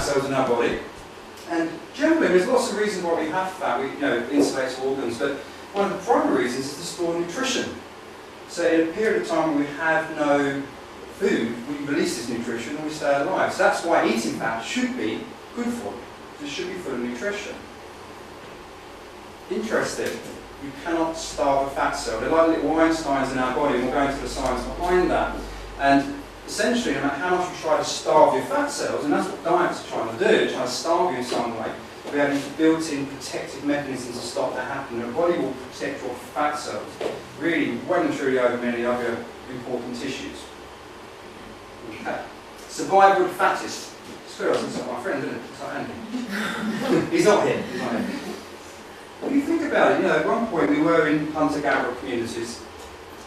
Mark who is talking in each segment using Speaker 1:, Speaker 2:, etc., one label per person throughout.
Speaker 1: cells in our body. And generally, there's lots of reasons why we have fat. We, it insulates organs, but one of the primary reasons is to store nutrition. So in a period of time when we have no food, we release this nutrition and we stay alive. So that's why eating fat should be good for you. It should be full of nutrition. Interesting. You cannot starve a fat cell. They're like little Einsteins in our body, and we'll go into the science behind that. And essentially, no matter how much you try to starve your fat cells, and that's what diets are trying to do, they're trying to starve you in some way, we have these built-in protective mechanisms to stop that happening. The body will protect your fat cells, really well and truly over many other important tissues. Okay. Survival of the fattest. Squirrels, it's not my friend, isn't it? It's like Andy. He's not here. He's not here. When you think about it, at one point we were in hunter-gatherer communities,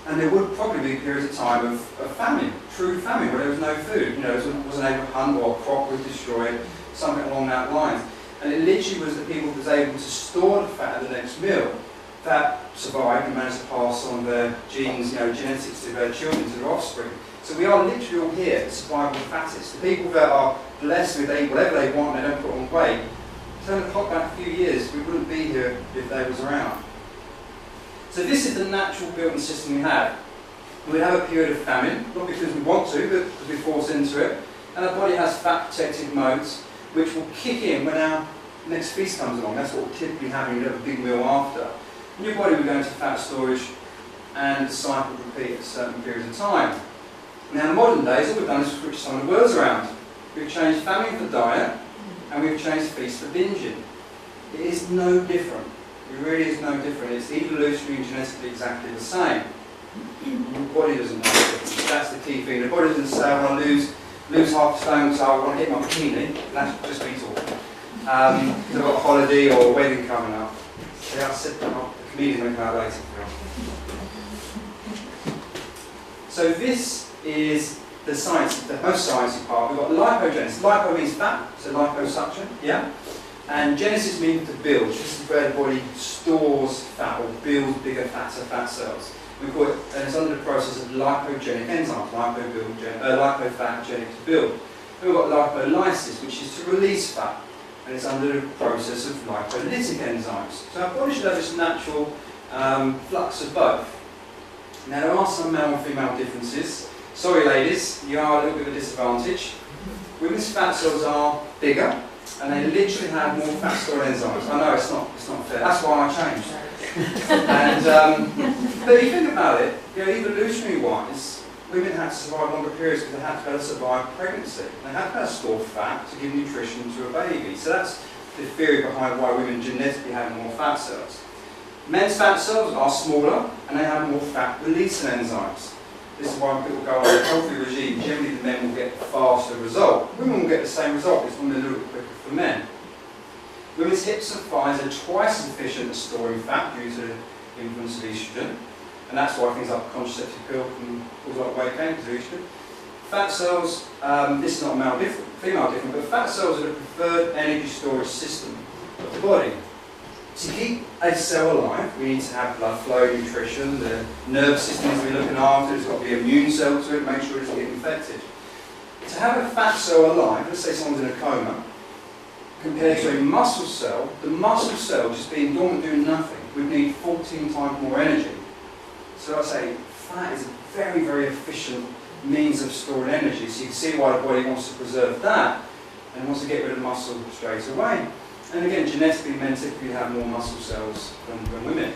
Speaker 1: and there would probably be periods of time of famine, true famine, where there was no food. Wasn't able to hunt, or a crop was destroyed, something along that line. And it literally was that people was able to store the fat at the next meal that survived and managed to pass on their genes, genetics to their children, to their offspring. So we are literally all here to survival of the fattest. The people that are blessed with whatever they want, they don't put on weight. Turn the clock back a few years, we wouldn't be here if they was around. So this is the natural built-in system we have. We have a period of famine, not because we want to, but because we're forced into it. And our body has fat protective modes, which will kick in when our next feast comes along. That's what we're typically having, you have a big meal after. In your body, we go into fat storage, and the cycle will repeat at certain periods of time. Now, in modern days, all we've done is switch some of the words around. We've changed famine for diet, and we've changed feast for binging. It is no different. It really is no different. It's evolutionary and genetically exactly the same. Your body doesn't know the difference. That's the key thing. The body doesn't say, I want to lose half a stone, so I want to hit my bikini. That's just me talking. They've got a holiday or a wedding coming up. See, I said that. The comedian will come out later. So this is the science, the most sciencey part. We've got lipogenesis. Lipo means fat, so liposuction, yeah? And genesis means to build. This is where the body stores fat or builds bigger, fatter fat cells. We've got it, and it's under the process of lipogenic enzymes, lipofat genic to build. Then we've got lipolysis, which is to release fat, and it's under the process of lipolytic enzymes. So our body should have this natural flux of both. Now there are some male and female differences. Sorry ladies, you are a little bit of a disadvantage. Women's fat cells are bigger, and they literally have more fat stored enzymes. I know it's not fair. That's why I changed. But if you think about it, evolutionary-wise, women had to survive longer periods because they had to be able to survive pregnancy. They had to be able to store fat to give nutrition to a baby. So that's the theory behind why women genetically have more fat cells. Men's fat cells are smaller, and they have more fat-releasing enzymes. This is why when people go on a healthy regime, generally the men will get a faster result. Women will get the same result, it's only a little bit quicker for men. Women's hips and thighs are twice as efficient at storing fat due to the influence of estrogen. And that's why things like the contraceptive pill can cause a lot of weight gain because of estrogen. Fat cells, this is not male different, female different, but fat cells are the preferred energy storage system of the body. To keep a cell alive, we need to have blood flow, nutrition, the nervous system needs to be looking after, there's got to be an immune cell to it, make sure it doesn't get infected. To have a fat cell alive, let's say someone's in a coma, compared to a muscle cell, the muscle cell just being dormant doing nothing would need 14 times more energy. So I'd say fat is a very, very efficient means of storing energy. So you can see why the body wants to preserve that and wants to get rid of muscle straight away. And again, genetically, men typically have more muscle cells than women.